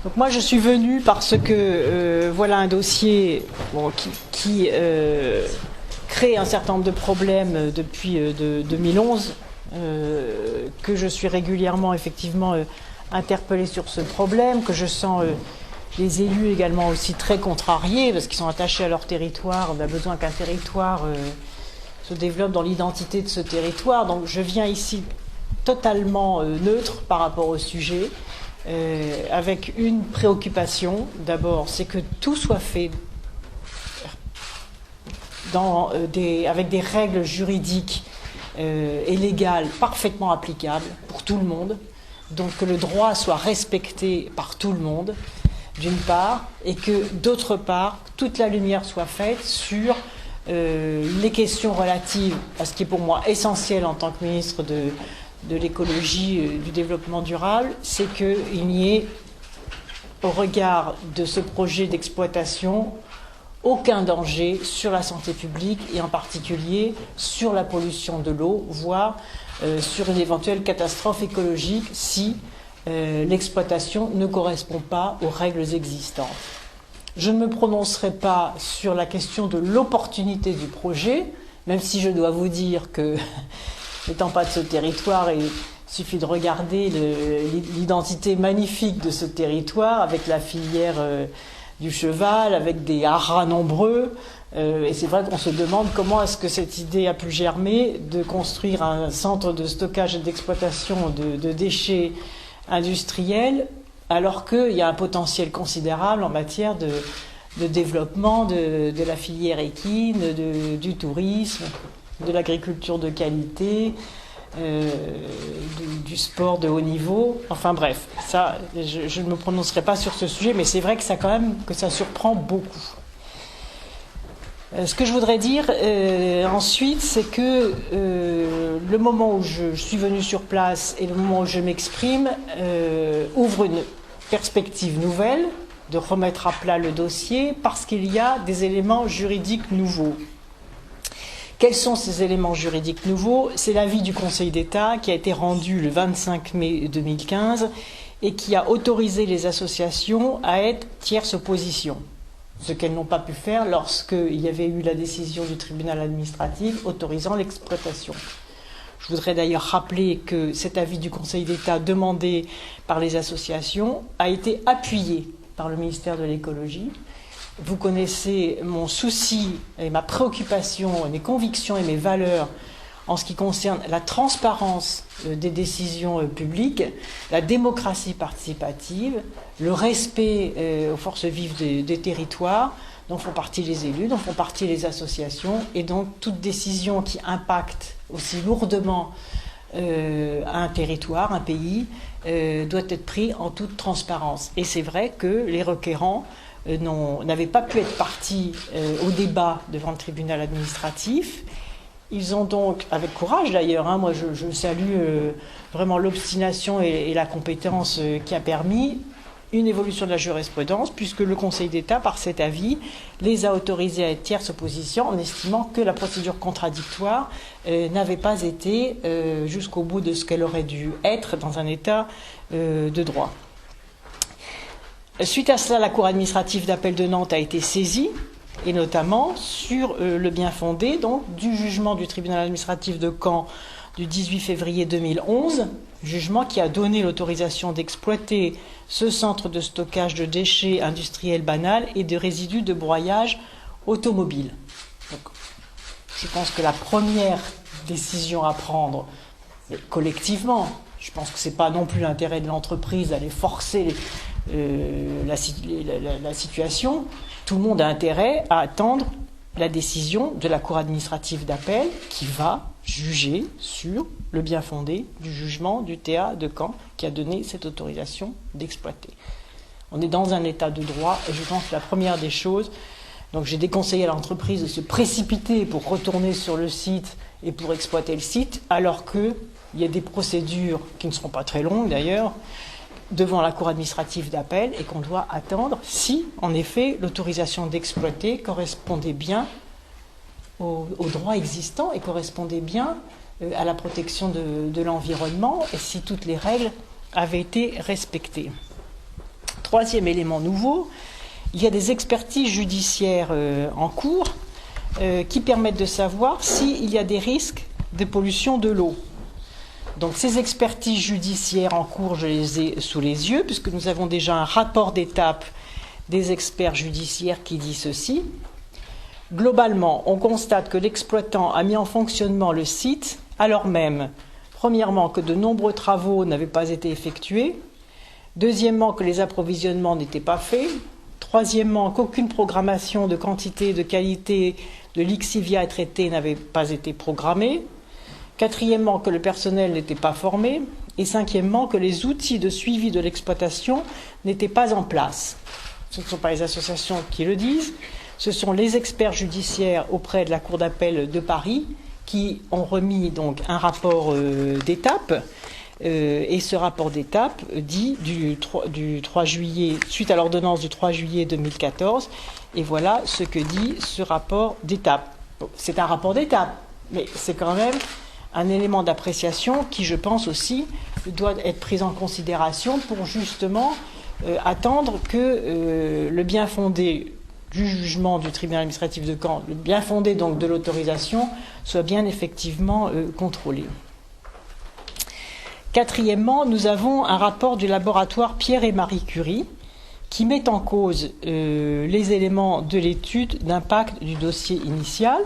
Donc moi je suis venue parce que voilà un dossier qui crée un certain nombre de problèmes depuis 2011, que je suis régulièrement effectivement interpellée sur ce problème, que je sens les élus également aussi très contrariés parce qu'ils sont attachés à leur territoire. On a besoin qu'un territoire se développe dans l'identité de ce territoire. Donc je viens ici totalement neutre par rapport au sujet. Avec une préoccupation, d'abord, c'est que tout soit fait avec des règles juridiques et légales parfaitement applicables pour tout le monde, donc que le droit soit respecté par tout le monde, d'une part, et que, d'autre part, toute la lumière soit faite sur les questions relatives à ce qui est pour moi essentiel en tant que ministre de l'écologie, du développement durable, c'est qu'il n'y ait, au regard de ce projet d'exploitation, aucun danger sur la santé publique et en particulier sur la pollution de l'eau, voire sur une éventuelle catastrophe écologique si l'exploitation ne correspond pas aux règles existantes. Je ne me prononcerai pas sur la question de l'opportunité du projet, même si je dois vous dire que n'étant pas de ce territoire, il suffit de regarder l'identité magnifique de ce territoire avec la filière du cheval, avec des haras nombreux. Et c'est vrai qu'on se demande comment est-ce que cette idée a pu germer de construire un centre de stockage et d'exploitation de déchets industriels alors qu'il y a un potentiel considérable en matière de développement de la filière équine, du tourisme, de l'agriculture de qualité, du sport de haut niveau. Enfin bref, ça, je ne me prononcerai pas sur ce sujet, mais c'est vrai que ça surprend beaucoup. Ce que je voudrais dire ensuite, c'est que le moment où je suis venue sur place et le moment où je m'exprime ouvre une perspective nouvelle de remettre à plat le dossier parce qu'il y a des éléments juridiques nouveaux. Quels sont ces éléments juridiques nouveaux? C'est l'avis du Conseil d'État qui a été rendu le 25 mai 2015 et qui a autorisé les associations à être tierces opposition, ce qu'elles n'ont pas pu faire lorsqu'il y avait eu la décision du tribunal administratif autorisant l'exploitation. Je voudrais d'ailleurs rappeler que cet avis du Conseil d'État demandé par les associations a été appuyé par le ministère de l'Écologie. Vous connaissez mon souci et ma préoccupation, mes convictions et mes valeurs en ce qui concerne la transparence des décisions publiques, la démocratie participative, le respect aux forces vives des territoires, dont font partie les élus, dont font partie les associations, et donc toute décision qui impacte aussi lourdement un territoire, un pays, doit être prise en toute transparence. Et c'est vrai que les requérants n'avaient pas pu être partis au débat devant le tribunal administratif. Ils ont donc, avec courage d'ailleurs, moi je salue vraiment l'obstination et la compétence qui a permis une évolution de la jurisprudence, puisque le Conseil d'État, par cet avis, les a autorisés à être tierce opposition en estimant que la procédure contradictoire n'avait pas été jusqu'au bout de ce qu'elle aurait dû être dans un état de droit. Suite à cela, la Cour administrative d'appel de Nantes a été saisie, et notamment sur le bien fondé donc, du jugement du tribunal administratif de Caen du 18 février 2011, jugement qui a donné l'autorisation d'exploiter ce centre de stockage de déchets industriels banals et de résidus de broyage automobile. Donc, je pense que la première décision à prendre collectivement, je pense que ce n'est pas non plus l'intérêt de l'entreprise d'aller forcer la situation. Tout le monde a intérêt à attendre la décision de la Cour administrative d'appel qui va juger sur le bien fondé du jugement du TA de Caen qui a donné cette autorisation d'exploiter. On est dans un état de droit et je pense que la première des choses, donc j'ai déconseillé à l'entreprise de se précipiter pour retourner sur le site et pour exploiter le site, alors qu'il y a des procédures qui ne seront pas très longues d'ailleurs, devant la Cour administrative d'appel et qu'on doit attendre si, en effet, l'autorisation d'exploiter correspondait bien au droit existant et correspondait bien à la protection de l'environnement et si toutes les règles avaient été respectées. Troisième élément nouveau, il y a des expertises judiciaires en cours qui permettent de savoir s'il y a des risques de pollution de l'eau. Donc ces expertises judiciaires en cours, je les ai sous les yeux, puisque nous avons déjà un rapport d'étape des experts judiciaires qui dit ceci. Globalement, on constate que l'exploitant a mis en fonctionnement le site, alors même, premièrement, que de nombreux travaux n'avaient pas été effectués, deuxièmement, que les approvisionnements n'étaient pas faits, troisièmement, qu'aucune programmation de quantité et de qualité de lixivia traité n'avait pas été programmée, quatrièmement, que le personnel n'était pas formé, et cinquièmement, que les outils de suivi de l'exploitation n'étaient pas en place. Ce ne sont pas les associations qui le disent, ce sont les experts judiciaires auprès de la Cour d'appel de Paris qui ont remis donc un rapport d'étape. Et ce rapport d'étape dit du 3 juillet, suite à l'ordonnance du 3 juillet 2014, et voilà ce que dit ce rapport d'étape. Bon, c'est un rapport d'étape, mais c'est quand même un élément d'appréciation qui, je pense aussi, doit être pris en considération pour justement attendre que le bien fondé du jugement du tribunal administratif de Caen, le bien fondé donc de l'autorisation, soit bien effectivement contrôlé. Quatrièmement, nous avons un rapport du laboratoire Pierre et Marie Curie qui met en cause les éléments de l'étude d'impact du dossier initial,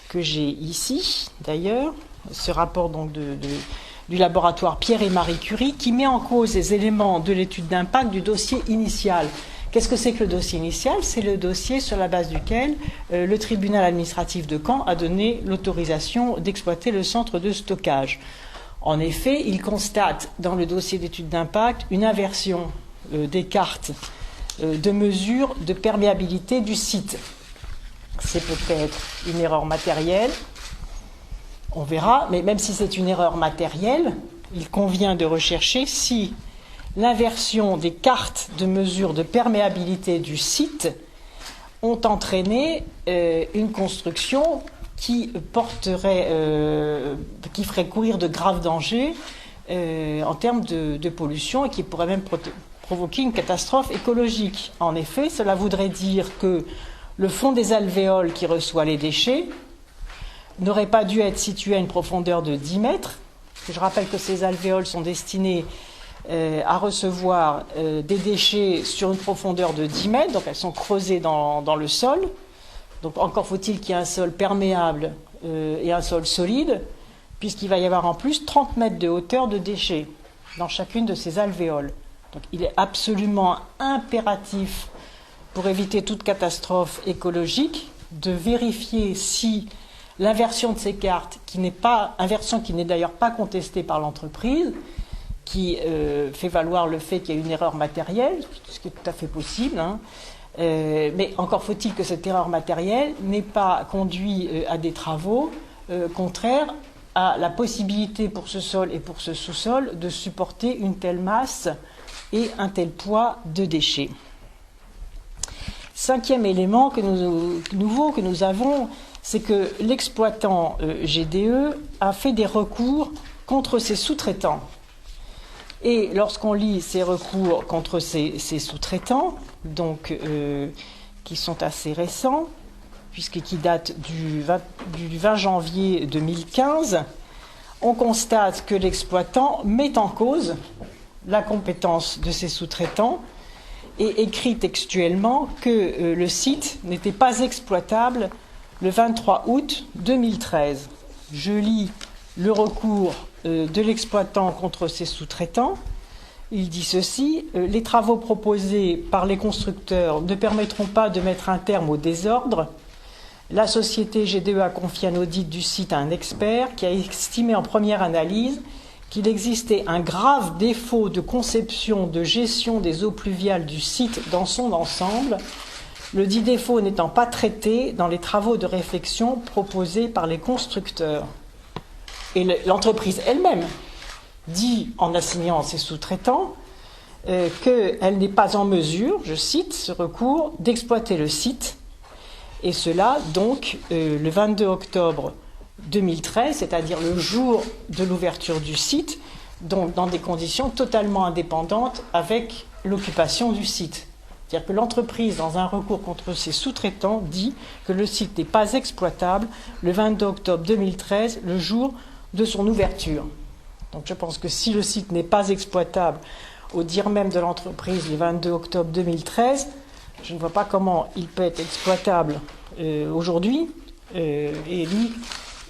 que j'ai ici d'ailleurs, ce rapport donc du laboratoire Pierre et Marie Curie, qui met en cause les éléments de l'étude d'impact du dossier initial. Qu'est-ce que c'est que le dossier initial? C'est le dossier sur la base duquel le tribunal administratif de Caen a donné l'autorisation d'exploiter le centre de stockage. En effet, il constate dans le dossier d'étude d'impact une inversion des cartes de mesure de perméabilité du site. C'est peut-être une erreur matérielle, on verra, mais même si c'est une erreur matérielle, il convient de rechercher si l'inversion des cartes de mesure de perméabilité du site ont entraîné une construction qui qui ferait courir de graves dangers en termes de pollution et qui pourrait même provoquer une catastrophe écologique. En effet, cela voudrait dire que le fond des alvéoles qui reçoit les déchets n'aurait pas dû être situé à une profondeur de 10 mètres. Je rappelle que ces alvéoles sont destinées à recevoir des déchets sur une profondeur de 10 mètres, donc elles sont creusées dans le sol. Donc encore faut-il qu'il y ait un sol perméable et un sol solide, puisqu'il va y avoir en plus 30 mètres de hauteur de déchets dans chacune de ces alvéoles. Donc il est absolument impératif, pour éviter toute catastrophe écologique, de vérifier si l'inversion de ces cartes, inversion qui n'est d'ailleurs pas contestée par l'entreprise, qui fait valoir le fait qu'il y a une erreur matérielle, ce qui est tout à fait possible, mais encore faut-il que cette erreur matérielle n'ait pas conduit à des travaux contraires à la possibilité pour ce sol et pour ce sous-sol de supporter une telle masse et un tel poids de déchets. Cinquième élément nouveau que nous avons, c'est que l'exploitant GDE a fait des recours contre ses sous-traitants. Et lorsqu'on lit ces recours contre ces sous-traitants, donc qui sont assez récents, qui datent du 20 janvier 2015, on constate que l'exploitant met en cause la compétence de ses sous-traitants et écrit textuellement que le site n'était pas exploitable le 23 août 2013. Je lis le recours de l'exploitant contre ses sous-traitants. Il dit ceci: les travaux proposés par les constructeurs ne permettront pas de mettre un terme au désordre. La société GDE a confié un audit du site à un expert qui a estimé en première analyse qu'il existait un grave défaut de conception de gestion des eaux pluviales du site dans son ensemble, le dit défaut n'étant pas traité dans les travaux de réfection proposés par les constructeurs. Et l'entreprise elle-même dit, en assignant ses sous-traitants, qu'elle n'est pas en mesure, je cite ce recours, d'exploiter le site, et cela donc le 22 octobre 2013, c'est-à-dire le jour de l'ouverture du site, donc dans des conditions totalement indépendantes avec l'occupation du site. C'est-à-dire que l'entreprise, dans un recours contre ses sous-traitants, dit que le site n'est pas exploitable le 22 octobre 2013, le jour de son ouverture. Donc je pense que si le site n'est pas exploitable au dire même de l'entreprise le 22 octobre 2013, je ne vois pas comment il peut être exploitable aujourd'hui, et ni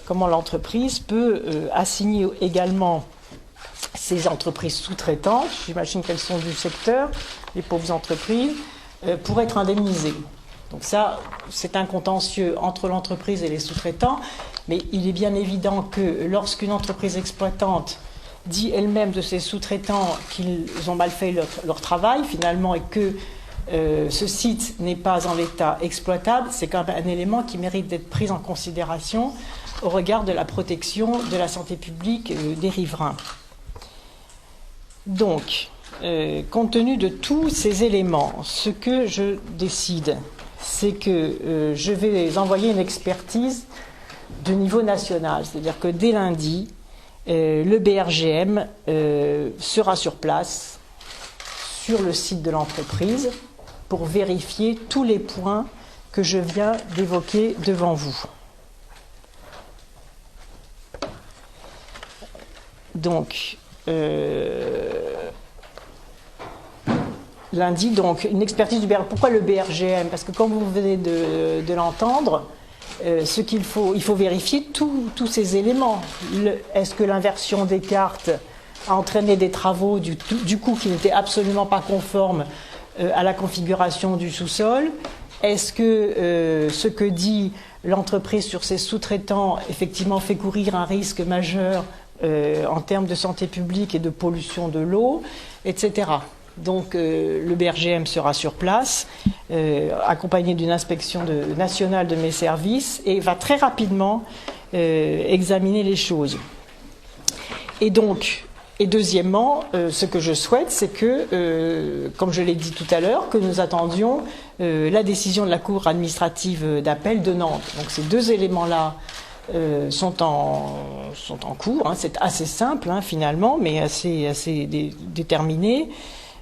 comment l'entreprise peut assigner également ces entreprises sous-traitantes, j'imagine qu'elles sont du secteur, les pauvres entreprises, pour être indemnisées. Donc ça, c'est un contentieux entre l'entreprise et les sous-traitants, mais il est bien évident que lorsqu'une entreprise exploitante dit elle-même de ses sous-traitants qu'ils ont mal fait leur travail, finalement, et que ce site n'est pas en état exploitable, c'est quand même un élément qui mérite d'être pris en considération au regard de la protection de la santé publique des riverains. Donc, compte tenu de tous ces éléments, ce que je décide, c'est que je vais envoyer une expertise de niveau national. C'est-à-dire que dès lundi, le BRGM sera sur place, sur le site de l'entreprise, pour vérifier tous les points que je viens d'évoquer devant vous. Donc, lundi, donc, une expertise du BRGM. Pourquoi le BRGM? Parce que comme vous venez de l'entendre, il faut vérifier tous ces éléments. Est-ce que l'inversion des cartes a entraîné des travaux du coup qui n'étaient absolument pas conformes à la configuration du sous-sol? Est-ce que ce que dit l'entreprise sur ses sous-traitants effectivement fait courir un risque majeur en termes de santé publique et de pollution de l'eau, etc. Donc le BRGM sera sur place, accompagné d'une inspection nationale de mes services, et va très rapidement examiner les choses. Et donc, et deuxièmement, ce que je souhaite, c'est que, comme je l'ai dit tout à l'heure, que nous attendions la décision de la Cour administrative d'appel de Nantes. Donc ces deux éléments-là sont en cours. C'est assez simple, finalement, mais assez déterminé.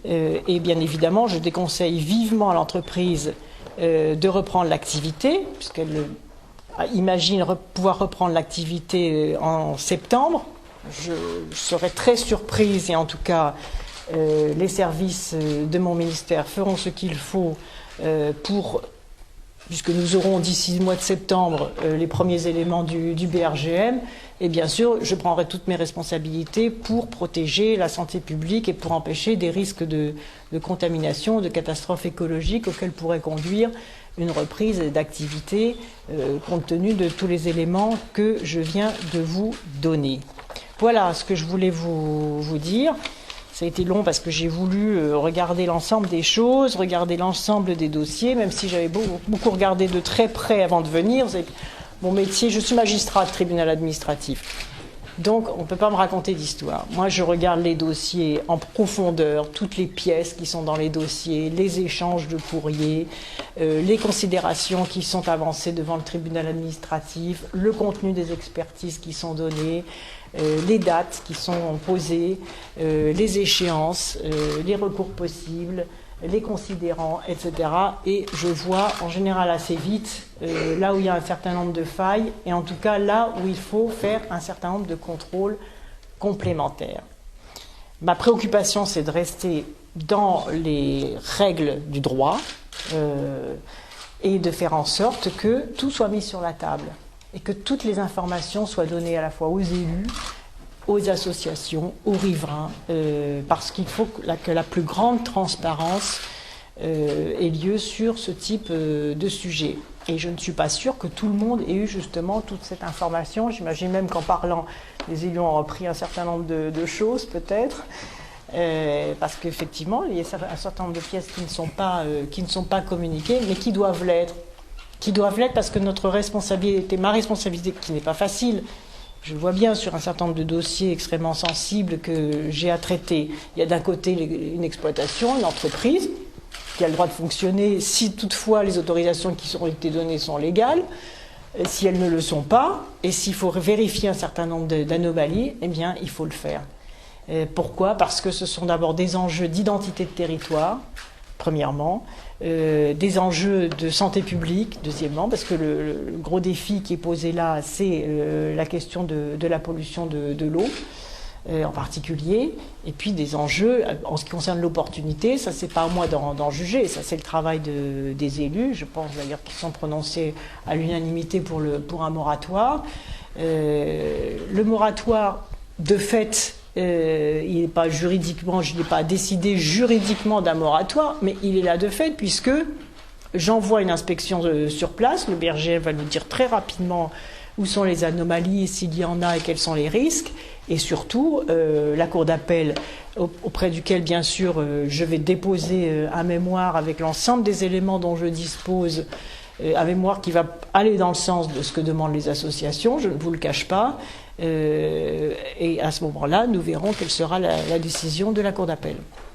Et bien évidemment, je déconseille vivement à l'entreprise de reprendre l'activité, puisqu'elle imagine pouvoir reprendre l'activité en septembre. Je serais très surprise, et en tout cas, les services de mon ministère feront ce qu'il faut puisque nous aurons d'ici le mois de septembre les premiers éléments du BRGM, et bien sûr, je prendrai toutes mes responsabilités pour protéger la santé publique et pour empêcher des risques de contamination, de catastrophes écologiques auxquelles pourrait conduire une reprise d'activité, compte tenu de tous les éléments que je viens de vous donner. Voilà ce que je voulais vous dire. Ça a été long parce que j'ai voulu regarder l'ensemble des choses, regarder l'ensemble des dossiers, même si j'avais beaucoup regardé de très près avant de venir. Mon métier, je suis magistrat de tribunal administratif. Donc, on ne peut pas me raconter d'histoire. Moi, je regarde les dossiers en profondeur, toutes les pièces qui sont dans les dossiers, les échanges de courriers, les considérations qui sont avancées devant le tribunal administratif, le contenu des expertises qui sont données, les dates qui sont posées, les échéances, les recours possibles, les considérants, etc. Et je vois en général assez vite là où il y a un certain nombre de failles, et en tout cas là où il faut faire un certain nombre de contrôles complémentaires. Ma préoccupation, c'est de rester dans les règles du droit et de faire en sorte que tout soit mis sur la table et que toutes les informations soient données à la fois aux élus, aux associations, aux riverains, parce qu'il faut que la plus grande transparence ait lieu sur ce type de sujet. Et je ne suis pas sûre que tout le monde ait eu justement toute cette information. J'imagine même qu'en parlant, les élus ont repris un certain nombre de choses peut-être, parce qu'effectivement, il y a un certain nombre de pièces qui ne sont pas communiquées, mais qui doivent l'être. Parce que notre responsabilité, ma responsabilité, qui n'est pas facile, je vois bien sur un certain nombre de dossiers extrêmement sensibles que j'ai à traiter. Il y a d'un côté une exploitation, une entreprise qui a le droit de fonctionner si toutefois les autorisations qui ont été données sont légales. Si elles ne le sont pas, et s'il faut vérifier un certain nombre d'anomalies, eh bien il faut le faire. Pourquoi? Parce que ce sont d'abord des enjeux d'identité de territoire, premièrement, des enjeux de santé publique, deuxièmement, parce que le gros défi qui est posé là, c'est la question de la pollution de l'eau, en particulier, et puis des enjeux en ce qui concerne l'opportunité. Ça, c'est pas à moi d'en juger, ça c'est le travail des élus, je pense d'ailleurs qu'ils sont prononcés à l'unanimité pour un moratoire. Le moratoire, de fait, il n'est pas juridiquement, je n'ai pas décidé juridiquement d'un moratoire, mais il est là de fait, puisque j'envoie une inspection sur place, le BRGM va nous dire très rapidement où sont les anomalies, s'il y en a et quels sont les risques, et surtout la Cour d'appel auprès duquel bien sûr je vais déposer un mémoire avec l'ensemble des éléments dont je dispose, un mémoire qui va aller dans le sens de ce que demandent les associations, je ne vous le cache pas, et à ce moment-là nous verrons quelle sera la décision de la Cour d'appel.